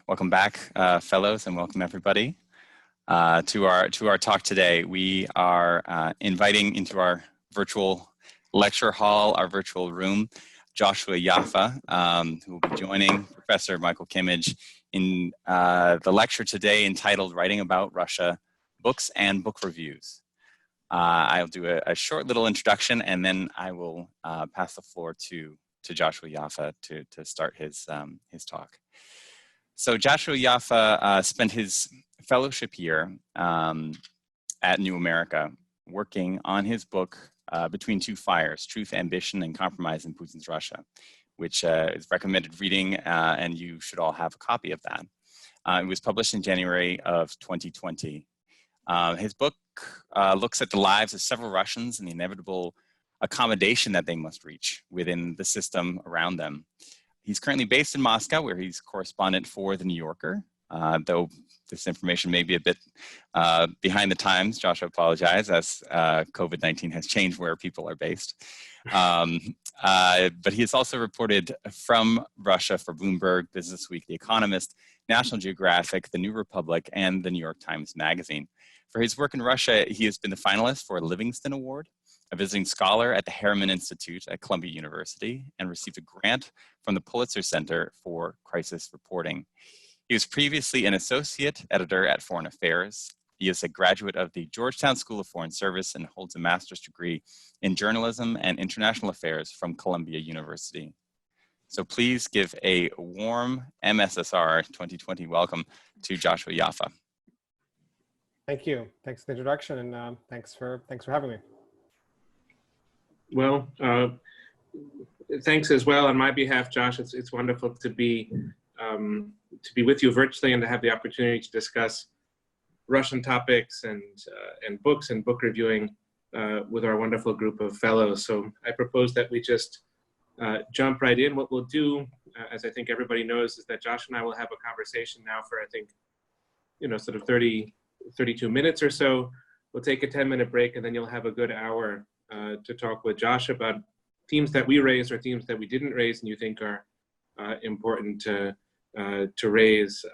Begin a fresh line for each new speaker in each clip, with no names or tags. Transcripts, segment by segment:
Welcome back, fellows, and welcome everybody to our talk today. We are inviting into our virtual lecture hall, our virtual room, Joshua Yaffa, who will be joining Professor Michael Kimmage in the lecture today entitled "Writing About Russia: Books and Book Reviews." I'll do a short little introduction, and then I will pass the floor to Joshua Yaffa to start his talk. So Joshua Yaffa spent his fellowship year at New America working on his book, Between Two Fires, Truth, Ambition, and Compromise in Putin's Russia, which is recommended reading, and you should all have a copy of that. It was published in January of 2020. His book looks at the lives of several Russians and the inevitable accommodation that they must reach within the system around them. He's currently based in Moscow, where he's correspondent for The New Yorker. Though this information may be a bit behind the times, Joshua apologizes, as COVID-19 has changed where people are based. But he has also reported from Russia for Bloomberg, Business Week, The Economist, National Geographic, The New Republic, and The New York Times Magazine. For his work in Russia, he has been the finalist for a Livingston Award, a visiting scholar at the Harriman Institute at Columbia University, and received a grant from the Pulitzer Center for Crisis Reporting. He was previously an associate editor at Foreign Affairs. He is a graduate of the Georgetown School of Foreign Service and holds a master's degree in journalism and international affairs from Columbia University. So please give a warm MSSR 2020 welcome to Joshua Yaffa.
Thank you. Thanks for the introduction, and thanks for having me.
Well, thanks as well on my behalf, Josh. It's wonderful to be with you virtually and to have the opportunity to discuss Russian topics and books and book reviewing with our wonderful group of fellows. So I propose that we just jump right in. What we'll do, as I think everybody knows, is that Josh and I will have a conversation now for, I think, sort of 32 minutes or so. We'll take a 10-minute break, and then you'll have a good hour to talk with Josh about themes that we raised or themes that we didn't raise and you think are important to raise.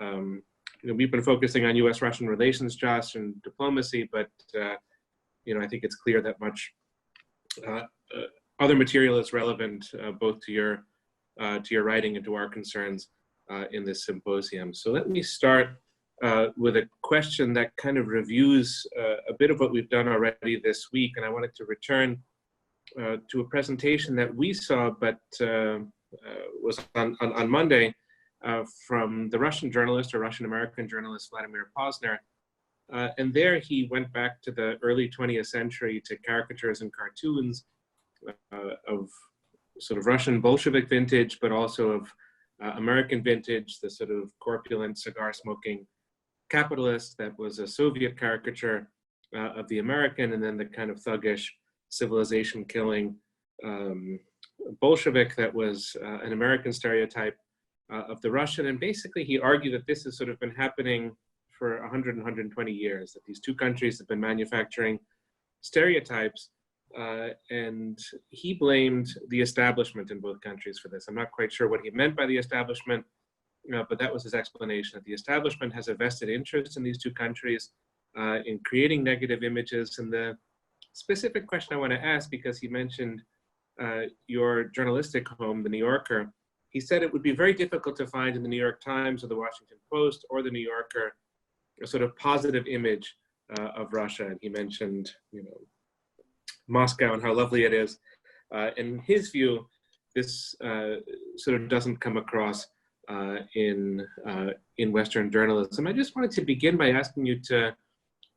We've been focusing on U.S.-Russian relations, Josh, and diplomacy, but I think it's clear that much other material is relevant both to your writing and to our concerns in this symposium. So let me start with a question that kind of reviews a bit of what we've done already this week. And I wanted to return to a presentation that we saw, but was on Monday from the Russian journalist or Russian-American journalist, Vladimir Posner. And there he went back to the early 20th century to caricatures and cartoons of sort of Russian Bolshevik vintage, but also of American vintage, the sort of corpulent cigar-smoking capitalist that was a Soviet caricature of the American, and then the kind of thuggish civilization-killing Bolshevik that was an American stereotype of the Russian. And basically he argued that this has sort of been happening for 100 and 120 years, that these two countries have been manufacturing stereotypes, and he blamed the establishment in both countries for this. I'm not quite sure what he meant by the establishment, but that was his explanation, that the establishment has a vested interest in these two countries in creating negative images. And the specific question I want to ask, because he mentioned your journalistic home, The New Yorker, he said it would be very difficult to find in the New York Times or the Washington Post or the New Yorker a sort of positive image of Russia. And he mentioned, Moscow and how lovely it is. In his view, this sort of doesn't come across in Western journalism. I just wanted to begin by asking you to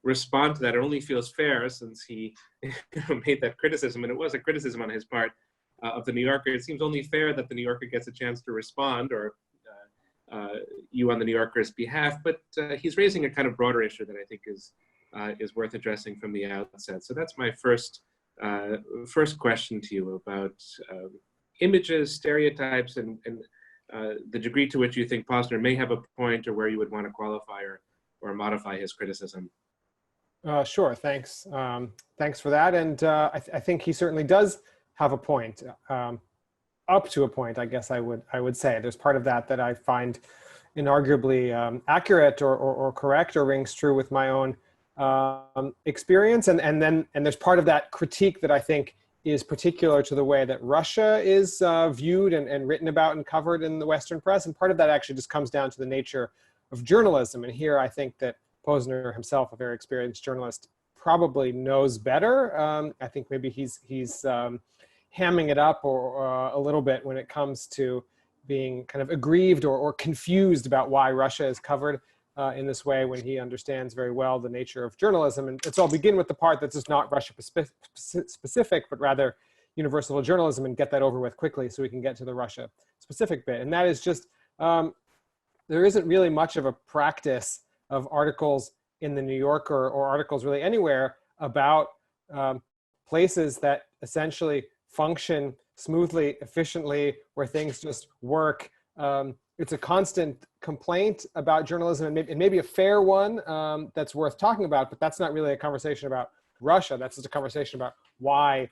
respond to that. It only feels fair, since he made that criticism, and it was a criticism on his part of The New Yorker. It seems only fair that The New Yorker gets a chance to respond, or you on The New Yorker's behalf, but he's raising a kind of broader issue that I think is worth addressing from the outset. So that's my first question to you about images, stereotypes, and the degree to which you think Posner may have a point, or where you would want to qualify or modify his criticism.
Sure, thanks. Thanks for that. And I think he certainly does have a point, up to a point, I guess I would say. There's part of that I find inarguably accurate or correct or rings true with my own experience. And there's part of that critique that I think is particular to the way that Russia is viewed and written about and covered in the Western press. And part of that actually just comes down to the nature of journalism. And here I think that Posner himself, a very experienced journalist, probably knows better. I think maybe he's hamming it up or a little bit when it comes to being kind of aggrieved or confused about why Russia is covered in this way, when he understands very well the nature of journalism. And so I'll begin with the part that's just not Russia specific, but rather universal journalism, and get that over with quickly so we can get to the Russia specific bit. And that is just, there isn't really much of a practice of articles in the New Yorker or articles really anywhere about places that essentially function smoothly, efficiently, where things just work. It's a constant complaint about journalism, and maybe a fair one that's worth talking about, but that's not really a conversation about Russia. That's just a conversation about why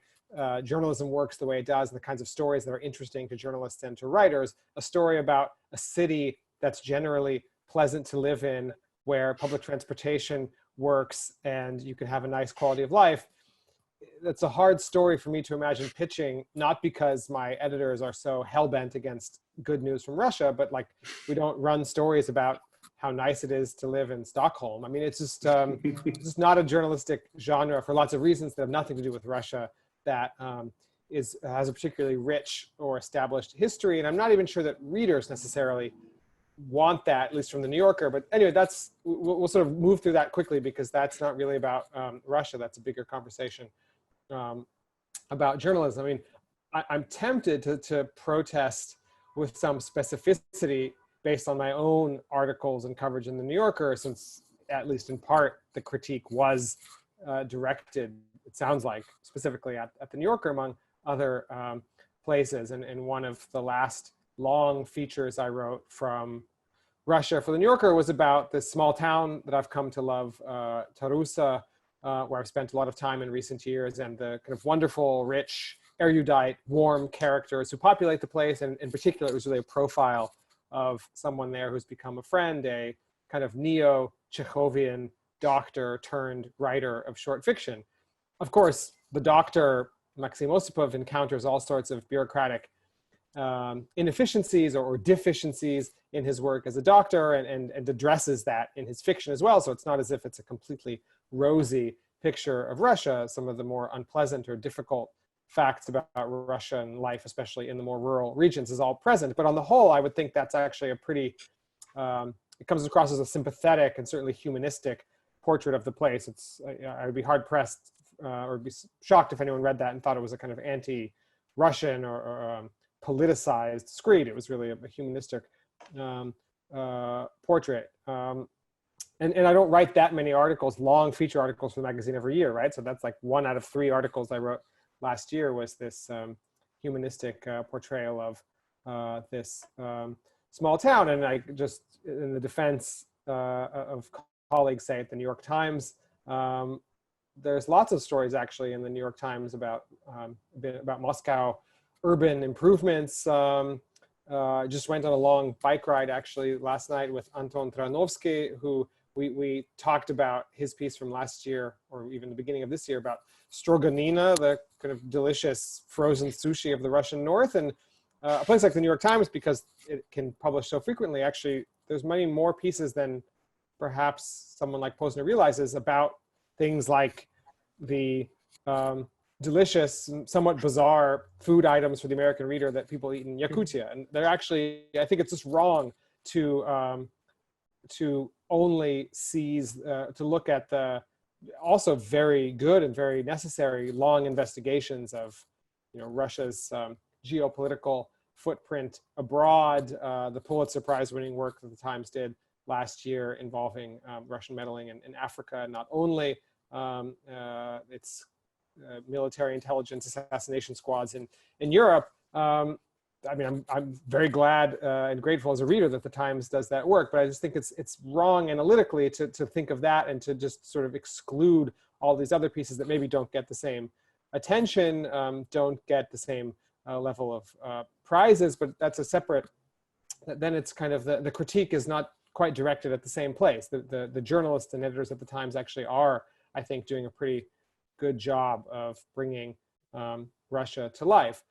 journalism works the way it does and the kinds of stories that are interesting to journalists and to writers. A story about a city that's generally pleasant to live in, where public transportation works and you can have a nice quality of life. That's a hard story for me to imagine pitching, not because my editors are so hell-bent against good news from Russia, but like, we don't run stories about how nice it is to live in Stockholm. I mean, it's just, it's just not a journalistic genre for lots of reasons that have nothing to do with Russia, that has a particularly rich or established history. And I'm not even sure that readers necessarily want that, at least from the New Yorker. But anyway, we'll sort of move through that quickly, because that's not really about Russia. That's a bigger conversation about journalism. I mean, I'm tempted to protest with some specificity based on my own articles and coverage in the New Yorker, since at least in part the critique was directed, it sounds like, specifically at the New Yorker among other places. And one of the last long features I wrote from Russia for the New Yorker was about this small town that I've come to love, Tarusa, where I've spent a lot of time in recent years, and the kind of wonderful, rich, erudite, warm characters who populate the place. And in particular, it was really a profile of someone there who's become a friend, a kind of neo-Chekhovian doctor turned writer of short fiction. Of course, the doctor, Maxim Osipov, encounters all sorts of bureaucratic inefficiencies or deficiencies in his work as a doctor, and addresses that in his fiction as well. So it's not as if it's a completely rosy picture of Russia. Some of the more unpleasant or difficult facts about Russian life, especially in the more rural regions, is all present. But on the whole, I would think that's actually a pretty, it comes across as a sympathetic and certainly humanistic portrait of the place. I would be hard pressed or be shocked if anyone read that and thought it was a kind of anti-Russian or politicized screed. It was really a humanistic portrait. And I don't write that many articles, long feature articles for the magazine every year, right? So that's like 1 out of 3 articles I wrote last year was this humanistic portrayal of this small town. And I just, in the defense of colleagues, say at the New York Times, there's lots of stories actually in the New York Times about Moscow urban improvements. Just went on a long bike ride actually last night with Anton Tranovsky, who we talked about his piece from last year, or even the beginning of this year, about stroganina, the kind of delicious frozen sushi of the Russian North. And a place like the New York Times, because it can publish so frequently, actually there's many more pieces than perhaps someone like Posner realizes about things like the delicious, somewhat bizarre food items for the American reader that people eat in Yakutia. And they're actually, I think it's just wrong to only seize, to look at the also very good and very necessary long investigations of, Russia's geopolitical footprint abroad, the Pulitzer Prize winning work that the Times did last year involving Russian meddling in Africa, not only its military intelligence assassination squads in Europe. I mean, I'm very glad and grateful as a reader that the Times does that work, but I just think it's wrong analytically to think of that and to just sort of exclude all these other pieces that maybe don't get the same attention, don't get the same level of prizes. But that's a separate then it's kind of the critique is not quite directed at the same place. The journalists and editors at the Times actually are, I think, doing a pretty good job of bringing Russia to life.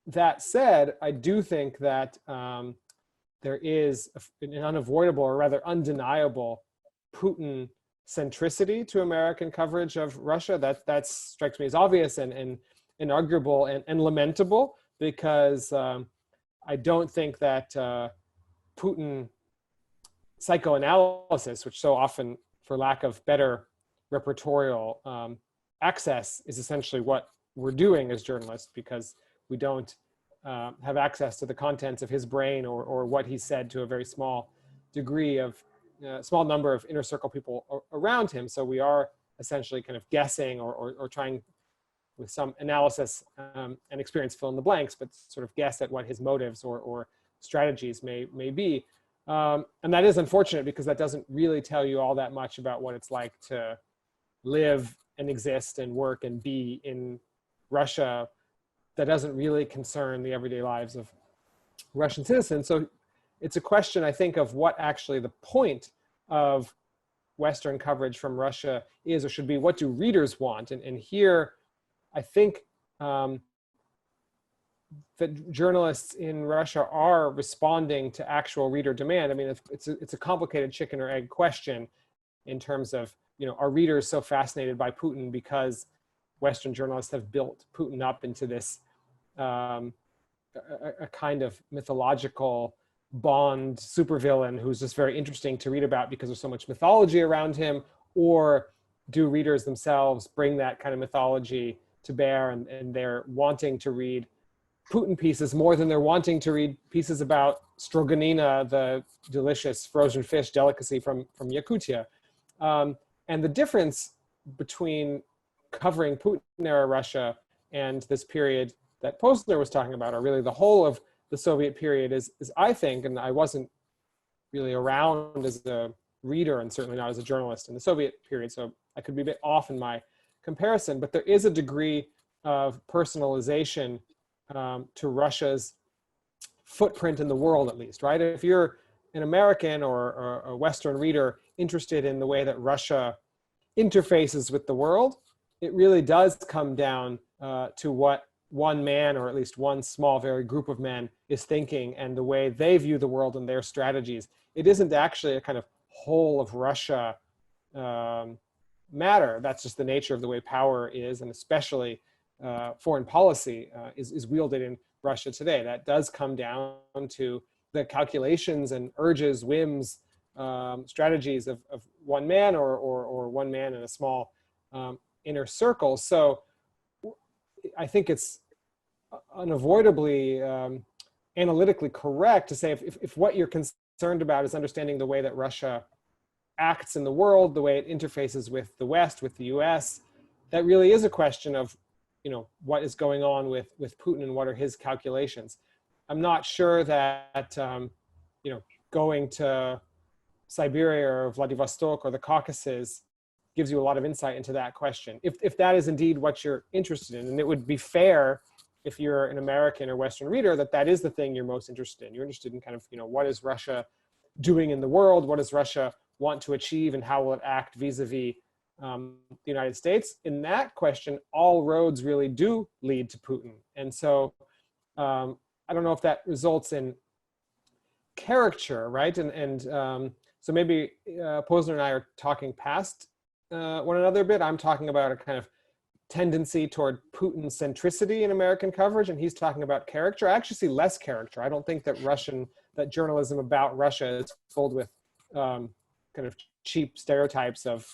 That said, I do think that there is an unavoidable, or rather undeniable, Putin centricity to American coverage of Russia. That strikes me as obvious and inarguable and lamentable, because I don't think that Putin psychoanalysis, which so often, for lack of better repertorial access, is essentially what we're doing as journalists, because we don't have access to the contents of his brain or what he said to a very small degree of small number of inner circle people around him. So we are essentially kind of guessing or trying with some analysis and experience fill in the blanks, but sort of guess at what his motives or strategies may be. And that is unfortunate, because that doesn't really tell you all that much about what it's like to live and exist and work and be in Russia. That doesn't really concern the everyday lives of Russian citizens. So it's a question, I think, of what actually the point of Western coverage from Russia is or should be. What do readers want? And here, I think that journalists in Russia are responding to actual reader demand. I mean, it's a complicated chicken or egg question in terms of, are readers so fascinated by Putin because Western journalists have built Putin up into this a kind of mythological Bond supervillain who's just very interesting to read about because there's so much mythology around him? Or do readers themselves bring that kind of mythology to bear, and they're wanting to read Putin pieces more than they're wanting to read pieces about stroganina, the delicious frozen fish delicacy from Yakutia? And the difference between covering Putin-era Russia and this period that Posner was talking about, or really the whole of the Soviet period, is I think, and I wasn't really around as a reader and certainly not as a journalist in the Soviet period, so I could be a bit off in my comparison, but there is a degree of personalization to Russia's footprint in the world, at least, right? If you're an American or a Western reader interested in the way that Russia interfaces with the world, it really does come down to what one man, or at least one small, very group of men, is thinking and the way they view the world and their strategies. It isn't actually a kind of whole of Russia matter. That's just the nature of the way power is, and especially foreign policy is wielded in Russia today. That does come down to the calculations and urges, whims, strategies of one man or one man in a small inner circle. So I think it's unavoidably analytically correct to say if what you're concerned about is understanding the way that Russia acts in the world, the way it interfaces with the West, with the US, that really is a question of, what is going on with Putin and what are his calculations. I'm not sure that, going to Siberia or Vladivostok or the Caucasus gives you a lot of insight into that question, if that is indeed what you're interested in. And it would be fair, if you're an American or Western reader, that is the thing you're most interested in. You're interested in kind of, what is Russia doing in the world? What does Russia want to achieve, and how will it act vis-a-vis the United States? In that question, all roads really do lead to Putin. And so I don't know if that results in caricature, right? And so maybe Posner and I are talking past one another a bit. I'm talking about a kind of tendency toward Putin centricity in American coverage, and he's talking about character. I actually see less character. I don't think that journalism about Russia is filled with kind of cheap stereotypes of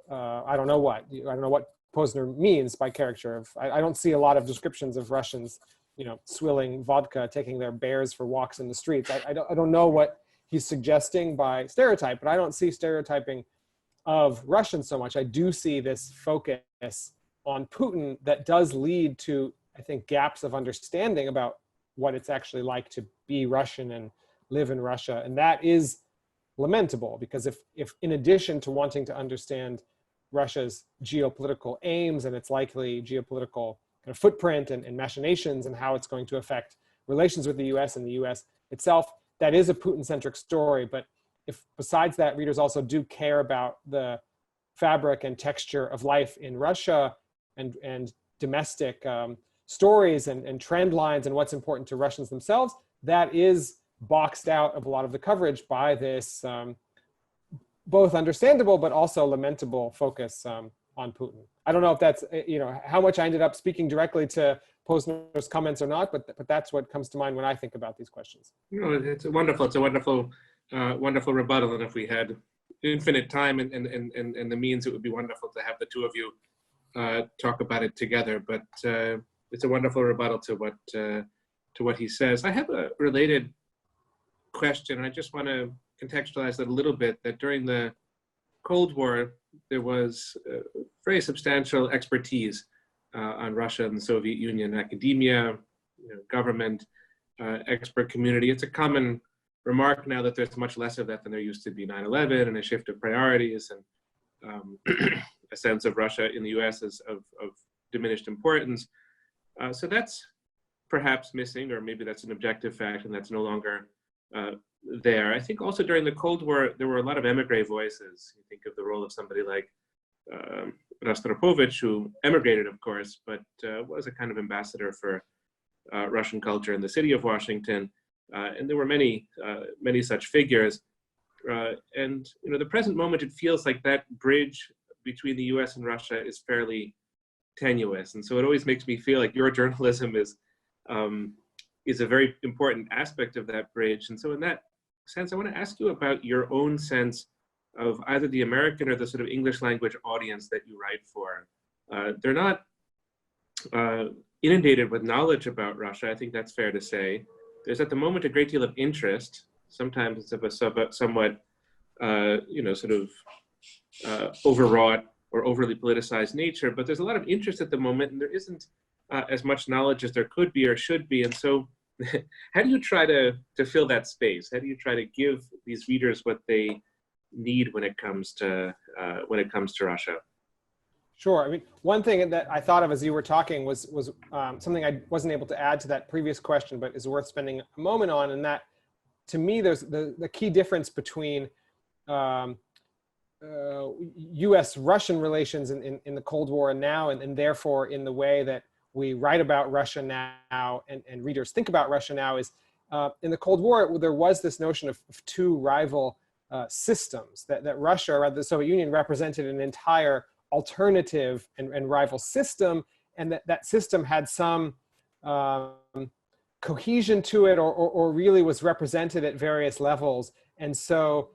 I don't know what Posner means by character. I don't see a lot of descriptions of Russians, swilling vodka, taking their bears for walks in the streets. I don't know what he's suggesting by stereotype, but I don't see stereotyping of Russians so much. I do see this focus on Putin that does lead to, I think, gaps of understanding about what it's actually like to be Russian and live in Russia. And that is lamentable, because if in addition to wanting to understand Russia's geopolitical aims and its likely geopolitical kind of footprint and machinations and how it's going to affect relations with the US and the US itself, that is a Putin-centric story. But if besides that, readers also do care about the fabric and texture of life in Russia and domestic stories and trend lines and what's important to Russians themselves, that is boxed out of a lot of the coverage by this both understandable but also lamentable focus on Putin. I don't know if that's, how much I ended up speaking directly to Posner's comments or not, but that's what comes to mind when I think about these questions.
It's a wonderful wonderful rebuttal. And if we had infinite time and the means, it would be wonderful to have the two of you talk about it together. But it's a wonderful rebuttal to what he says. I have a related question. I just want to contextualize that a little bit, that during the Cold War, there was very substantial expertise on Russia and the Soviet Union, academia, government, expert community. It's a common remark now that there's much less of that than there used to be. 9/11 and a shift of priorities and a sense of Russia in the US as of diminished importance. So that's perhaps missing, or maybe that's an objective fact and that's no longer there. I think also during the Cold War, there were a lot of emigre voices. You think of the role of somebody like Rostropovich, who emigrated, of course, but was a kind of ambassador for Russian culture in the city of Washington. And there were many such figures. And the present moment, it feels like that bridge between the US and Russia is fairly tenuous. And so it always makes me feel like your journalism is a very important aspect of that bridge. And so in that sense, I want to ask you about your own sense of either the American or the sort of English language audience that you write for. They're not inundated with knowledge about Russia. I think that's fair to say. There's at the moment a great deal of interest. Sometimes it's of a somewhat, overwrought or overly politicized nature, but there's a lot of interest at the moment, and there isn't as much knowledge as there could be or should be. And so how do you try to fill that space? How do you try to give these readers what they need when it comes to Russia?
Sure. I mean, one thing that I thought of as you were talking was something I wasn't able to add to that previous question, but is worth spending a moment on. And that, to me, there's the key difference between U.S.-Russian relations in the Cold War and now, and therefore in the way that we write about Russia now and readers think about Russia now, is in the Cold War, there was this notion of two rival systems, that Russia, or rather the Soviet Union, represented an entire alternative and rival system, and that system had some cohesion to it, or really was represented at various levels. And so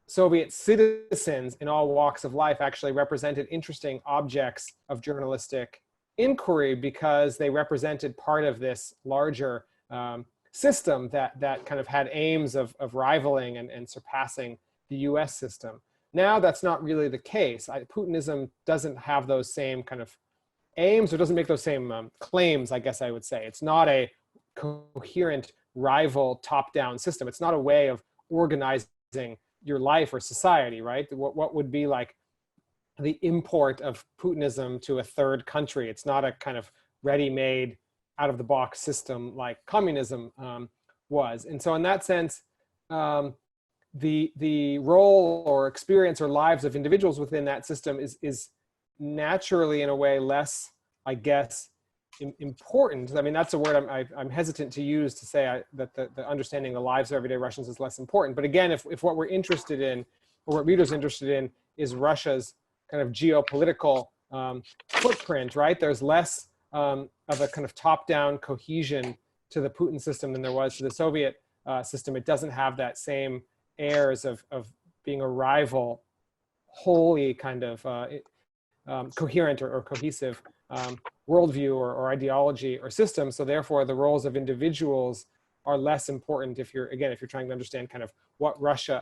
Soviet citizens in all walks of life actually represented interesting objects of journalistic inquiry, because they represented part of this larger system that kind of had aims of rivaling and surpassing the US system. Now that's not really the case. Putinism doesn't have those same kind of aims, or doesn't make those same claims, I guess I would say. It's not a coherent rival top-down system. It's not a way of organizing your life or society, right? What would be like the import of Putinism to a third country? It's not a kind of ready-made, out-of-the-box system like communism was. And so in that sense, the role or experience or lives of individuals within that system is naturally, in a way, less, I guess, important. I mean, that's a word I'm hesitant to use to say that the understanding the lives of everyday Russians is less important. But again, if what we're interested in, or what readers are interested in, is Russia's kind of geopolitical footprint, right? There's less of a kind of top-down cohesion to the Putin system than there was to the Soviet system. It doesn't have that same airs of being a rival, wholly kind of coherent or cohesive worldview or ideology or system. So therefore, the roles of individuals are less important if you're trying to understand kind of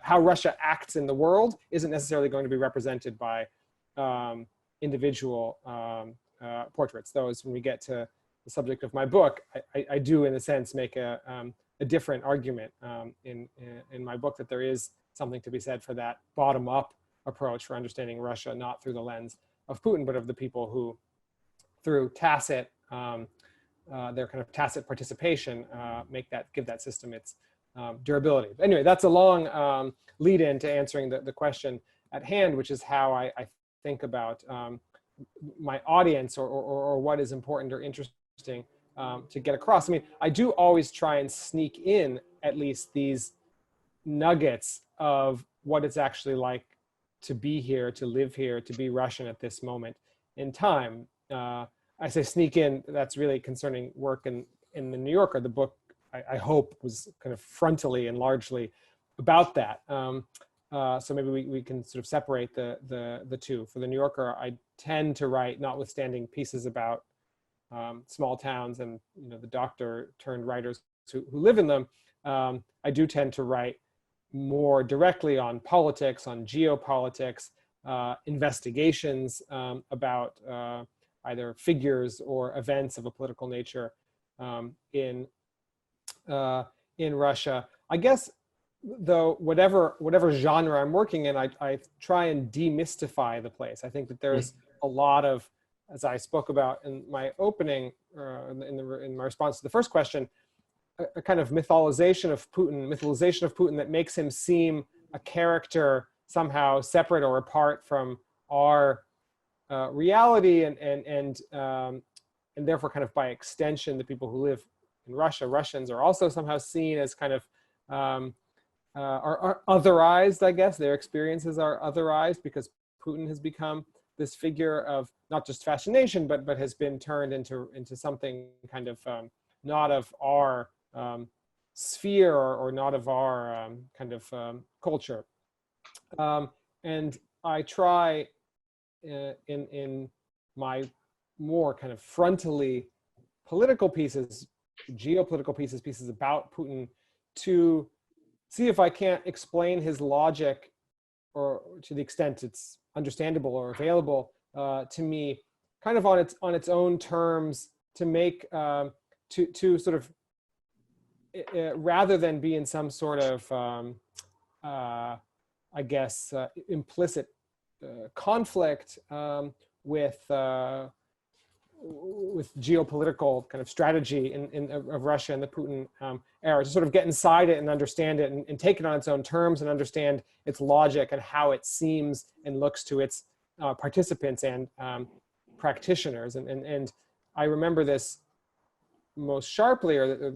how Russia acts in the world, isn't necessarily going to be represented by individual portraits. Though, as when we get to the subject of my book, I do, in a sense, make a different argument in my book, that there is something to be said for that bottom-up approach for understanding Russia, not through the lens of Putin, but of the people who, through their kind of tacit participation, give that system its durability. But anyway, that's a long lead in to answering the question at hand, which is how I think about my audience or what is important or interesting to get across. I mean, I do always try and sneak in at least these nuggets of what it's actually like to be here, to live here, to be Russian at this moment in time. I say sneak in, that's really concerning work in the New Yorker. The book, I hope, was kind of frontally and largely about that. So maybe we can sort of separate the two. For the New Yorker, I tend to write, notwithstanding pieces about small towns and the doctor turned writers who live in them, I do tend to write more directly on politics, on geopolitics, investigations about either figures or events of a political nature in Russia. I guess, though, whatever genre I'm working in, I try and demystify the place. I think that there's a lot of, as I spoke about in my opening, in my response to the first question, a kind of mytholization of Putin that makes him seem a character somehow separate or apart from our reality, and therefore, kind of by extension, the people who live in Russia, Russians, are also somehow seen as kind of are otherized. I guess their experiences are otherized because Putin has become this figure of not just fascination, but has been turned into something kind of not of our sphere or not of our kind of culture. And I try in my more kind of frontally political pieces, geopolitical pieces about Putin, to see if I can't explain his logic, or to the extent it's understandable or available to me, kind of on its own terms, to make to sort of rather than be in some sort of I guess implicit conflict with geopolitical kind of strategy of Russia and the Putin era, to sort of get inside it and understand it and take it on its own terms and understand its logic and how it seems and looks to its participants and practitioners. And I remember this most sharply, or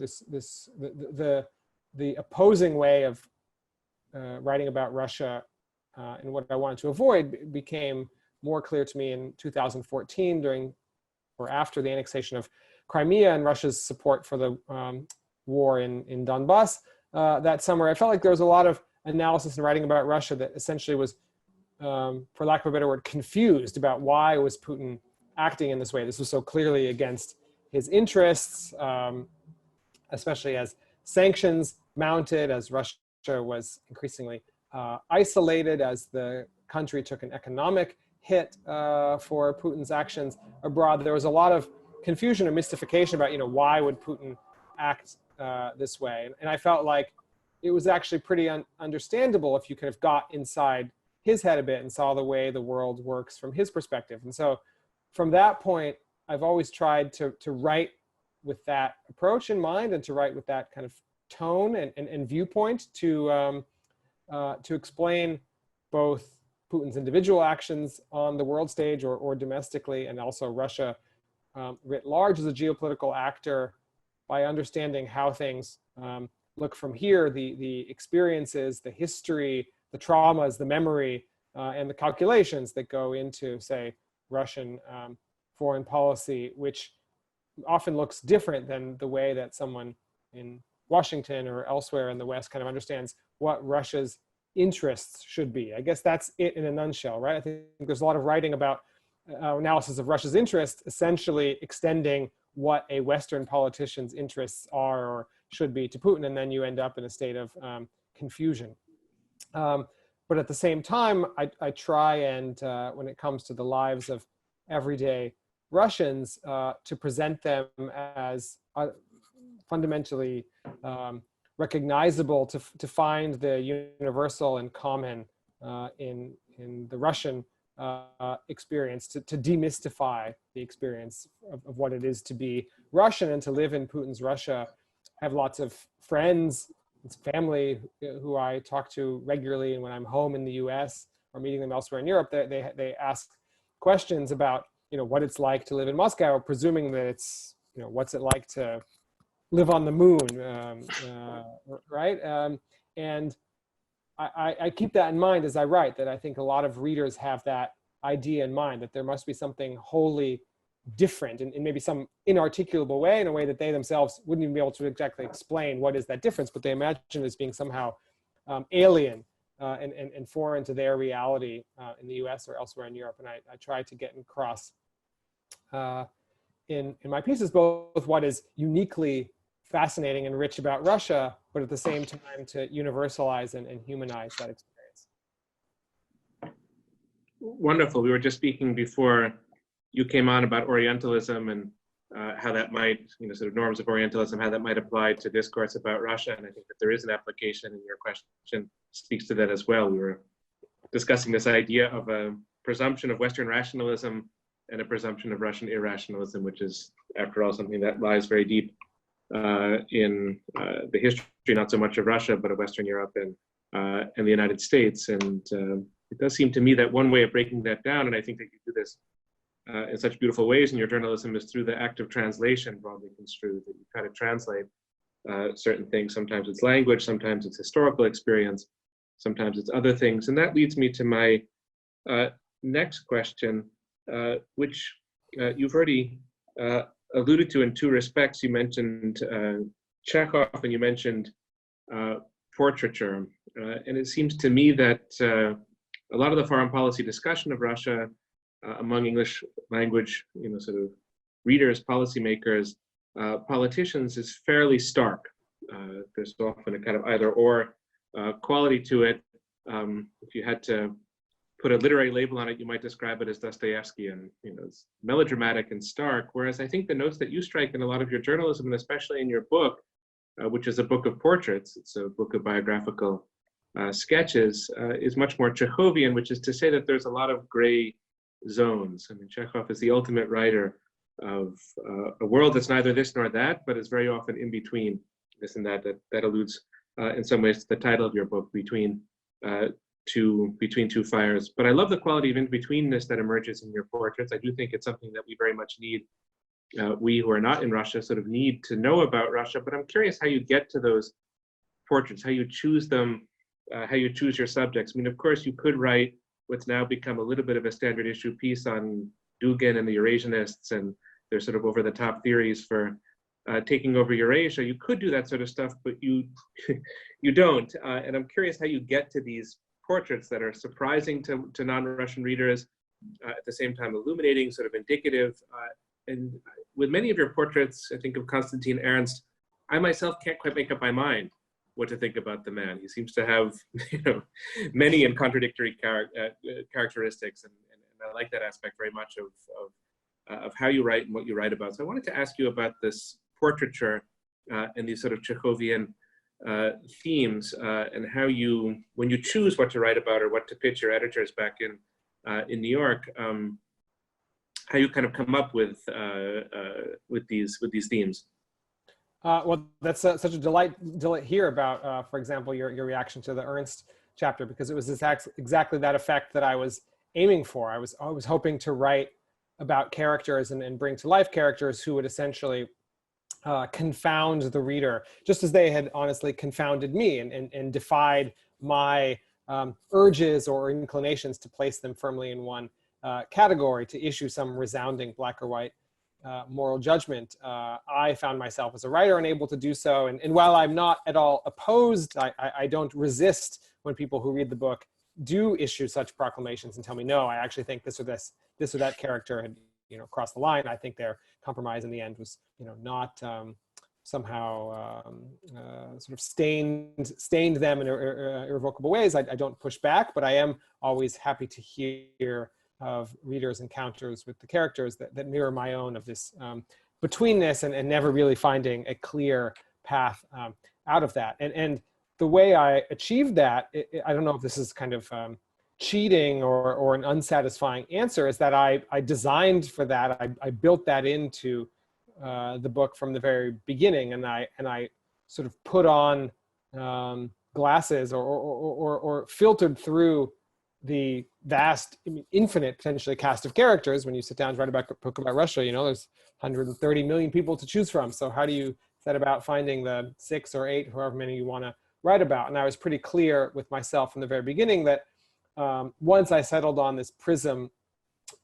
the opposing way of writing about Russia and what I wanted to avoid became more clear to me in 2014 during or after the annexation of Crimea and Russia's support for the war in Donbass that summer. I felt like there was a lot of analysis and writing about Russia that essentially was, for lack of a better word, confused about why was Putin acting in this way. This was so clearly against his interests, especially as sanctions mounted, as Russia was increasingly isolated, as the country took an economic hit for Putin's actions abroad. There was a lot of confusion and mystification about, why would Putin act this way? And I felt like it was actually pretty understandable if you kind of got inside his head a bit and saw the way the world works from his perspective. And so from that point, I've always tried to write with that approach in mind, and to write with that kind of tone and viewpoint to explain both Putin's individual actions on the world stage or domestically, and also Russia writ large as a geopolitical actor, by understanding how things look from here, the experiences, the history, the traumas, the memory, and the calculations that go into, say, Russian foreign policy, which often looks different than the way that someone in Washington or elsewhere in the West kind of understands what Russia's interests should be. I guess that's it in a nutshell, right? I think there's a lot of writing about analysis of Russia's interests, essentially extending what a Western politician's interests are or should be to Putin, and then you end up in a state of confusion. But at the same time, I try and, when it comes to the lives of everyday Russians, to present them as fundamentally recognizable, to find the universal and common in the Russian experience, to demystify the experience of what it is to be Russian and to live in Putin's Russia. I have lots of friends it's family who I talk to regularly, and when I'm home in the U.S. or meeting them elsewhere in Europe, they ask questions about, what it's like to live in Moscow, presuming that it's, what's it like to live on the moon, right? And I keep that in mind as I write, that I think a lot of readers have that idea in mind, that there must be something wholly different in maybe some inarticulable way, in a way that they themselves wouldn't even be able to exactly explain what is that difference, but they imagine it as being somehow alien and foreign to their reality in the US or elsewhere in Europe. And I try to get across in my pieces both what is uniquely fascinating and rich about Russia, but at the same time to universalize and humanize that experience.
Wonderful. We were just speaking before you came on about Orientalism and how that might, sort of norms of Orientalism, how that might apply to discourse about Russia. And I think that there is an application, and your question speaks to that as well. We were discussing this idea of a presumption of Western rationalism and a presumption of Russian irrationalism, which is, after all, something that lies very deep in the history, not so much of Russia, but of Western Europe and the United States. And it does seem to me that one way of breaking that down, and I think that you do this in such beautiful ways in your journalism, is through the act of translation, broadly construed, that you try to translate certain things. Sometimes it's language, sometimes it's historical experience, sometimes it's other things. And that leads me to my next question, which you've already alluded to in two respects. You mentioned Chekhov and you mentioned portraiture. And it seems to me that a lot of the foreign policy discussion of Russia among English language, sort of readers, policymakers, politicians is fairly stark. There's often a kind of either or quality to it. If you had to put a literary label on it, you might describe it as Dostoevskian. It's melodramatic and stark. Whereas I think the notes that you strike in a lot of your journalism, and especially in your book, which is a book of portraits, it's a book of biographical sketches, is much more Chekhovian, which is to say that there's a lot of gray zones. I mean, Chekhov is the ultimate writer of a world that's neither this nor that, but is very often in between this and that. That alludes in some ways to the title of your book, Between Two Fires. But I love the quality of in-betweenness that emerges in your portraits. I do think it's something that we very much need. We who are not in Russia sort of need to know about Russia, but I'm curious how you get to those portraits, how you choose them, how you choose your subjects. I mean, of course, you could write what's now become a little bit of a standard issue piece on Dugin and the Eurasianists and their sort of over-the-top theories for taking over Eurasia. You could do that sort of stuff, but you don't. And I'm curious how you get to these portraits that are surprising to non-Russian readers, at the same time illuminating, sort of indicative. And with many of your portraits, I think of Konstantin Ernst, I myself can't quite make up my mind what to think about the man. He seems to have, many and contradictory characteristics, and I like that aspect very much of how you write and what you write about. So I wanted to ask you about this portraiture and these sort of Chekhovian themes, and how you, when you choose what to write about or what to pitch your editors back in New York, how you kind of come up with these themes.
Well, that's such a delight to hear about, for example, your reaction to the Ernst chapter, because it was exactly that effect that I was aiming for. I was hoping to write about characters and bring to life characters who would essentially confound the reader, just as they had honestly confounded me and defied my urges or inclinations to place them firmly in one category, to issue some resounding black or white moral judgment. I found myself as a writer unable to do so. And while I'm not at all opposed, I don't resist when people who read the book do issue such proclamations and tell me, no, I actually think this or that character had, crossed the line. I think their compromise in the end was, not somehow sort of stained them in irrevocable ways. I don't push back, but I am always happy to hear of readers' encounters with the characters that mirror my own, of this betweenness and never really finding a clear path out of that. And the way I achieved that, I don't know if this is kind of cheating or an unsatisfying answer, is that I designed for that. I built that into the book from the very beginning, and I sort of put on glasses or filtered through the vast, infinite, potentially cast of characters. When you sit down to write about a book about Russia, there's 130 million people to choose from. So how do you set about finding the 6 or 8, however many you want to write about? And I was pretty clear with myself from the very beginning that once I settled on this prism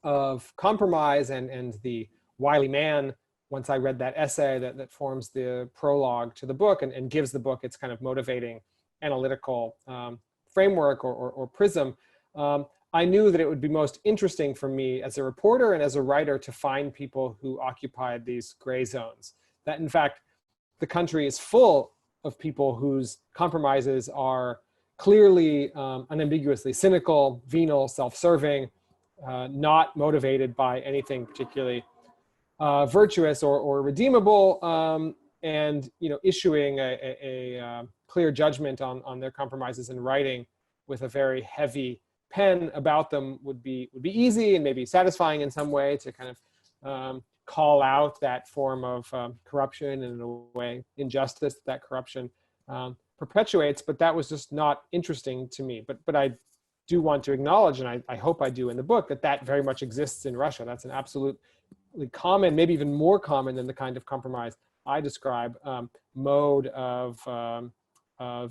of compromise and the wily man, once I read that essay that forms the prologue to the book and gives the book its kind of motivating analytical framework or prism, I knew that it would be most interesting for me as a reporter and as a writer to find people who occupied these gray zones. That in fact, the country is full of people whose compromises are clearly, unambiguously cynical, venal, self-serving, not motivated by anything particularly virtuous or redeemable, and issuing a clear judgment on their compromises and writing with a very heavy pen about them would be easy and maybe satisfying in some way to kind of call out that form of corruption and in a way injustice that corruption perpetuates. But that was just not interesting to me. But I do want to acknowledge, and I hope I do in the book, that very much exists in Russia. That's an absolutely common, maybe even more common than the kind of compromise I describe, mode of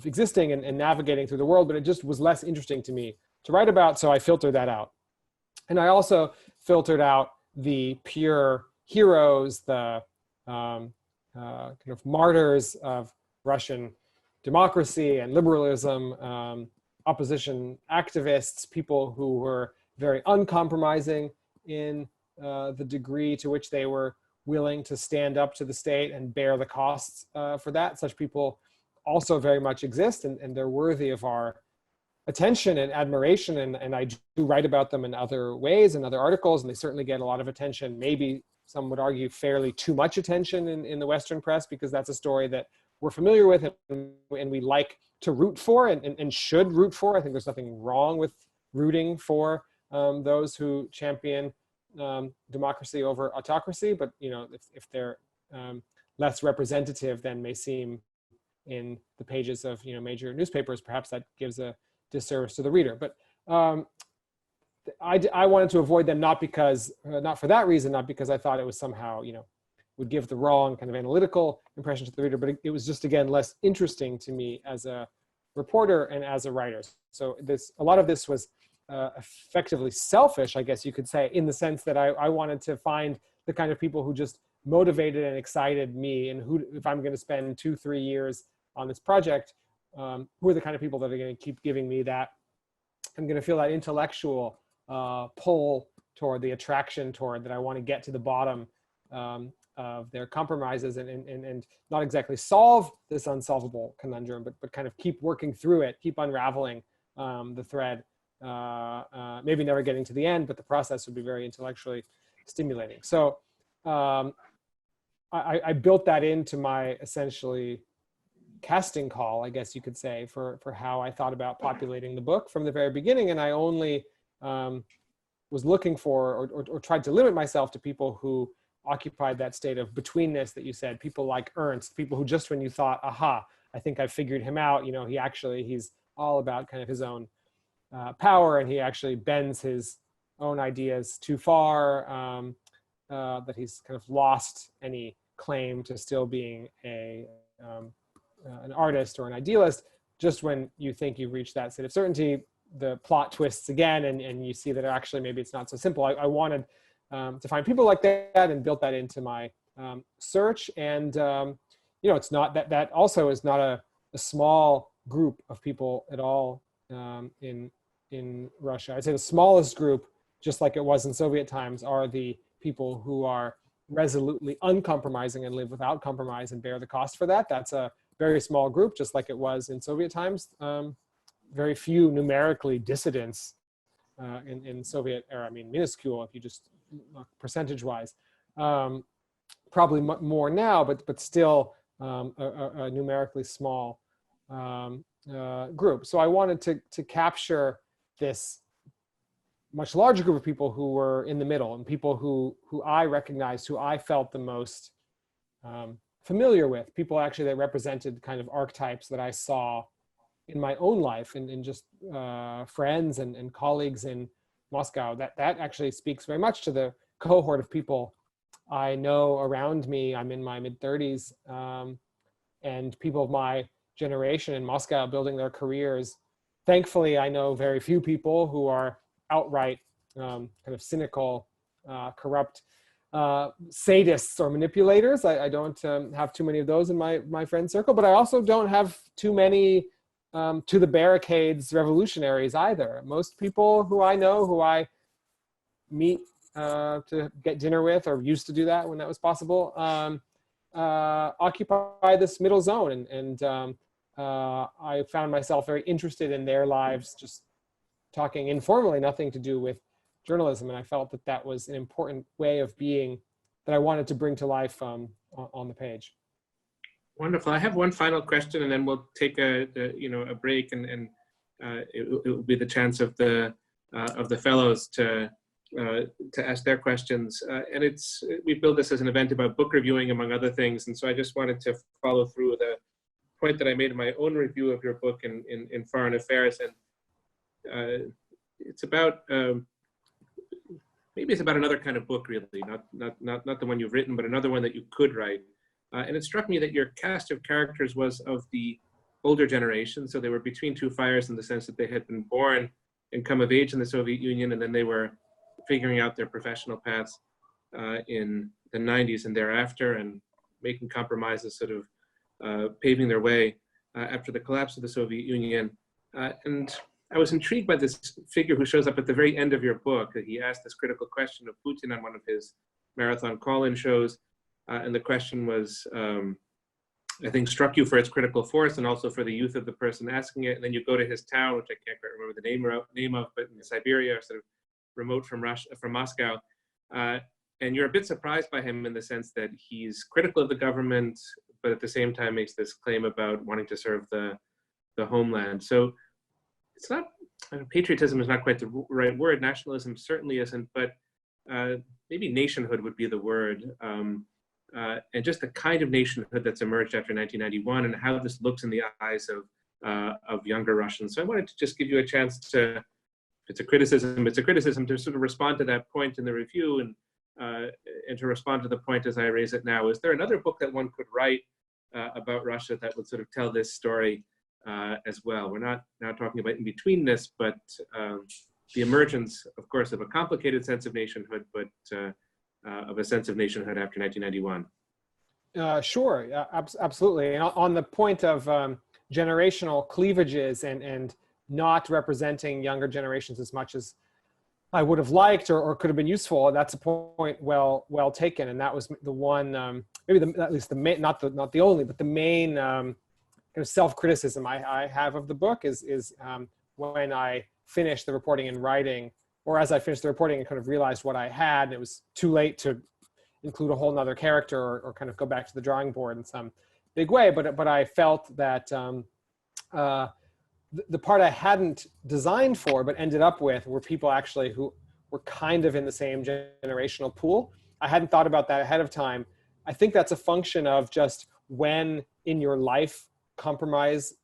existing and navigating through the world. But it just was less interesting to me to write about, so I filtered that out. And I also filtered out the pure heroes, the kind of martyrs of Russian democracy and liberalism, opposition activists, people who were very uncompromising in the degree to which they were willing to stand up to the state and bear the costs for that. Such people also very much exist, and they're worthy of our attention and admiration, and I do write about them in other ways, in other articles, and they certainly get a lot of attention. Maybe some would argue fairly too much attention in the Western press, because that's a story that we're familiar with and we like to root for and should root for. I think there's nothing wrong with rooting for those who champion democracy over autocracy, but if they're less representative than may seem in the pages of major newspapers, perhaps that gives a disservice to the reader. But I wanted to avoid them, not for that reason, not because I thought it was somehow would give the wrong kind of analytical impression to the reader, but it was just, again, less interesting to me as a reporter and as a writer. So a lot of this was effectively selfish, I guess you could say, in the sense that I wanted to find the kind of people who just motivated and excited me, and who, if I'm going to spend 2-3 years on this project, who are the kind of people that are going to keep giving me that, I'm going to feel that intellectual pull toward, the attraction toward, that I want to get to the bottom of their compromises and not exactly solve this unsolvable conundrum, but kind of keep working through it, keep unraveling the thread, maybe never getting to the end, but the process would be very intellectually stimulating. So I built that into my essentially casting call, I guess you could say, for how I thought about populating the book from the very beginning. And I only was looking for or tried to limit myself to people who occupied that state of betweenness that you said, people like Ernst, people who just when you thought, aha, I think I figured him out, he's all about kind of his own power, and he actually bends his own ideas too far, that he's kind of lost any claim to still being an artist or an idealist. Just when you think you've reached that state of certainty, the plot twists again, and you see that actually maybe it's not so simple. I wanted to find people like that and built that into my search. And it's not that also is not a small group of people at all in Russia. I'd say the smallest group, just like it was in Soviet times, are the people who are resolutely uncompromising and live without compromise and bear the cost for that. That's a very small group, just like it was in Soviet times. Very few numerically dissidents in Soviet era. I mean, minuscule if you just look percentage-wise. Probably more now, but still a numerically small group. So I wanted to capture this much larger group of people who were in the middle, and people who I recognized, who I felt the most familiar with, people actually that represented kind of archetypes that I saw in my own life and in just friends and colleagues in Moscow. That actually speaks very much to the cohort of people I know around me. I'm in my mid-30s, and people of my generation in Moscow building their careers. Thankfully, I know very few people who are outright kind of cynical, corrupt sadists or manipulators. I don't have too many of those in my friend circle, but I also don't have too many to the barricades revolutionaries either. Most people who I know, who I meet to get dinner with, or used to do that when that was possible, occupy this middle zone. And I found myself very interested in their lives, just talking informally, nothing to do with journalism. And I felt that that was an important way of being that I wanted to bring to life on the page.
Wonderful. I have one final question, and then we'll take a break, and it will be the chance of the fellows to ask their questions. And we build this as an event about book reviewing, among other things. And so I just wanted to follow through with a point that I made in my own review of your book in Foreign Affairs, and it's about maybe it's about another kind of book, really, not the one you've written, but another one that you could write. And it struck me that your cast of characters was of the older generation. So they were between two fires in the sense that they had been born and come of age in the Soviet Union, and then they were figuring out their professional paths in the 90s and thereafter, and making compromises, sort of paving their way after the collapse of the Soviet Union. And I was intrigued by this figure who shows up at the very end of your book. He asked this critical question of Putin on one of his marathon call-in shows. And the question was, I think, struck you for its critical force and also for the youth of the person asking it. And then you go to his town, which I can't quite remember the name of, but in Siberia, sort of remote from Moscow. And you're a bit surprised by him in the sense that he's critical of the government, but at the same time makes this claim about wanting to serve the homeland. So it's not, patriotism is not quite the right word. Nationalism certainly isn't, but maybe nationhood would be the word. And just the kind of nationhood that's emerged after 1991 and how this looks in the eyes of younger Russians. So I wanted to just give you a chance to, if it's a criticism, to sort of respond to that point in the review, and to respond to the point as I raise it now. Is there another book that one could write about Russia that would sort of tell this story as well? We're not now talking about in-betweenness, but the emergence, of course, of a complicated sense of nationhood, but of a sense of nationhood after 1991.
Sure, absolutely. And on the point of generational cleavages and not representing younger generations as much as I would have liked or could have been useful, that's a point well taken. And that was the one, maybe at least the main, not the only, but the main kind of self-criticism I have of the book is when I finished the reporting and writing, or as I finished the reporting and kind of realized what I had, and it was too late to include a whole nother character or kind of go back to the drawing board in some big way. But I felt that the part I hadn't designed for, but ended up with, were people actually who were kind of in the same generational pool. I hadn't thought about that ahead of time. I think that's a function of just when in your life compromise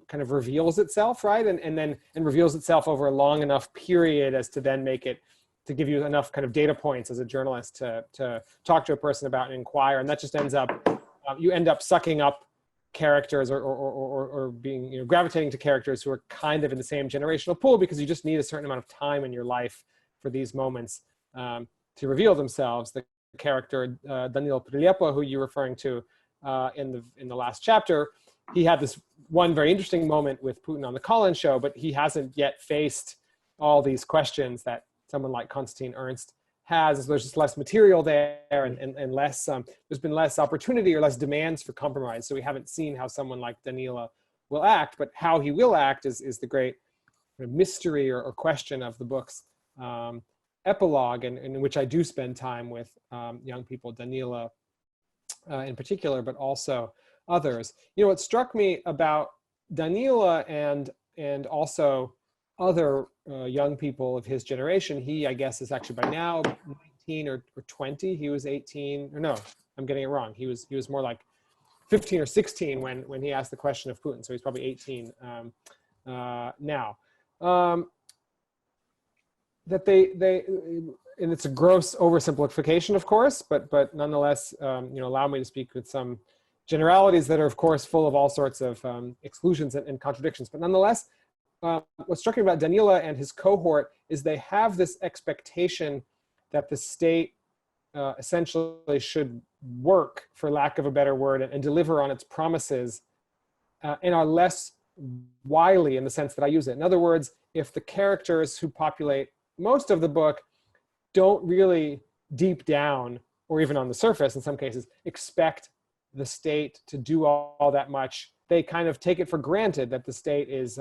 kind of reveals itself, right? And reveals itself over a long enough period as to then make it, to give you enough kind of data points as a journalist to talk to a person about and inquire. And that just ends up, you end up sucking up characters or being, gravitating to characters who are kind of in the same generational pool, because you just need a certain amount of time in your life for these moments to reveal themselves. The character Danilo Prilepo, who you're referring to in the last chapter, he had this one very interesting moment with Putin on the call-in show, but he hasn't yet faced all these questions that someone like Konstantin Ernst has. There's just less material there and less, there's been less opportunity or less demands for compromise. So we haven't seen how someone like Danila will act, but how he will act is the great mystery or question of the book's epilogue, and in which I do spend time with young people, Danila in particular, but also others. What struck me about Danila and also other young people of his generation, he, I guess, is actually by now 19 or 20. He was 18, or no, I'm getting it wrong. He was more like 15 or 16 when he asked the question of Putin. So he's probably 18 now. That they and it's a gross oversimplification, of course, but nonetheless, allow me to speak with some generalities that are, of course, full of all sorts of exclusions and contradictions. But nonetheless, what struck me about Danila and his cohort is they have this expectation that the state essentially should work, for lack of a better word, and deliver on its promises, and are less wily in the sense that I use it. In other words, if the characters who populate most of the book don't really deep down, or even on the surface in some cases, expect the state to do all that much, they kind of take it for granted that the state is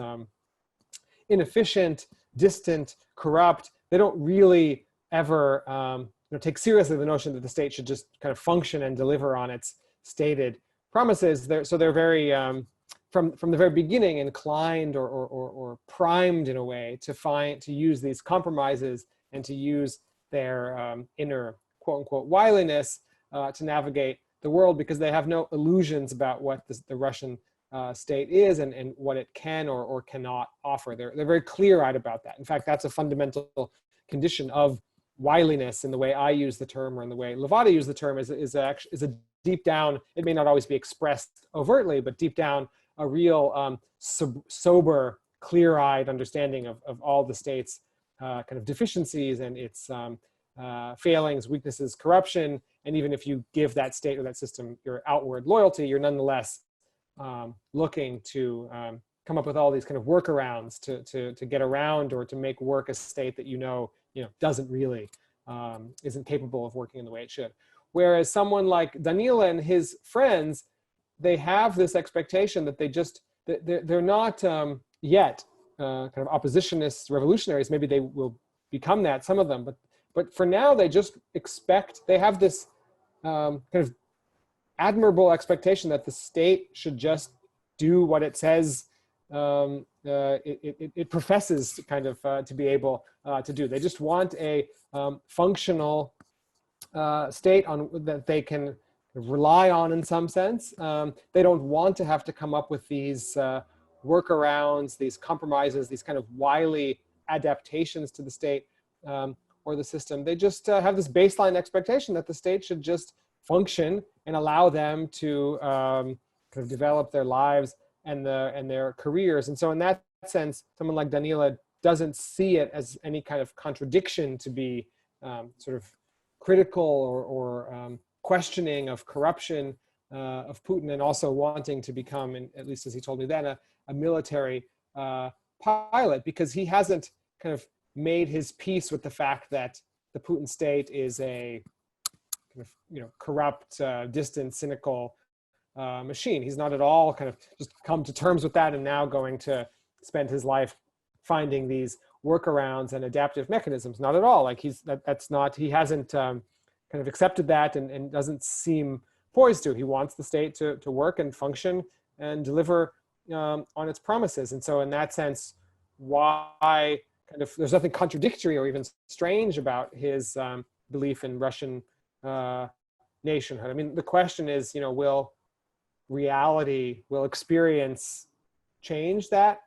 inefficient, distant, corrupt. They don't really ever take seriously the notion that the state should just kind of function and deliver on its stated promises. So they're very, from the very beginning, inclined or primed in a way to use these compromises and to use their inner quote unquote wiliness to navigate the world, because they have no illusions about what the Russian state is and what it can or cannot offer. They're very clear-eyed about that. In fact, that's a fundamental condition of wiliness in the way I use the term, or in the way Levada used the term, is a deep down, it may not always be expressed overtly, but deep down, a real sober, clear-eyed understanding of all the state's kind of deficiencies and its failings, weaknesses, corruption. And even if you give that state or that system your outward loyalty, you're nonetheless looking to come up with all these kind of workarounds to get around or to make work a state that doesn't really, isn't capable of working in the way it should. Whereas someone like Danila and his friends, they have this expectation that they're not yet kind of oppositionists, revolutionaries. Maybe they will become that, some of them, but for now they just expect, they have this kind of admirable expectation that the state should just do what it says it professes kind of to be able to do. They just want a functional state that they can rely on in some sense. They don't want to have to come up with these workarounds, these compromises, these kind of wily adaptations to the state or the system. They just have this baseline expectation that the state should just function and allow them to kind of develop their lives and their careers. And so in that sense, someone like Danila doesn't see it as any kind of contradiction to be sort of critical or questioning of corruption of Putin, and also wanting to become, at least as he told me then, a military pilot, because he hasn't kind of made his peace with the fact that the Putin state is a kind of corrupt, distant, cynical machine. He's not at all kind of just come to terms with that and now going to spend his life finding these workarounds and adaptive mechanisms. Not at all. Like he hasn't kind of accepted that and doesn't seem poised to. He wants the state to work and function and deliver on its promises. And so in that sense, why kind of there's nothing contradictory or even strange about his belief in Russian nationhood. I mean, the question is, will reality, will experience change that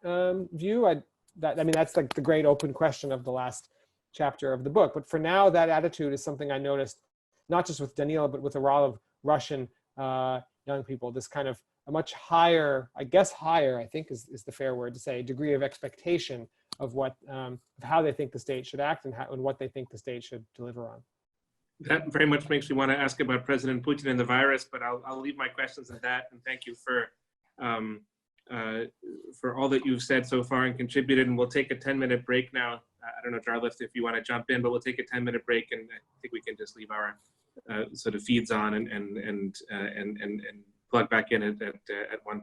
view? That's like the great open question of the last chapter of the book. But for now, that attitude is something I noticed, not just with Danila, but with a lot of Russian young people, this kind of a much higher, I think is the fair word to say, degree of expectation of what, of how they think the state should act and what they think the state should deliver on.
That very much makes me want to ask about President Putin and the virus, but I'll leave my questions at that. And thank you for all that you've said so far and contributed. And we'll take a 10-minute break now. I don't know, Jarlath, if you want to jump in, but we'll take a 10-minute break, and I think we can just leave our sort of feeds on and plug back in at 1:10.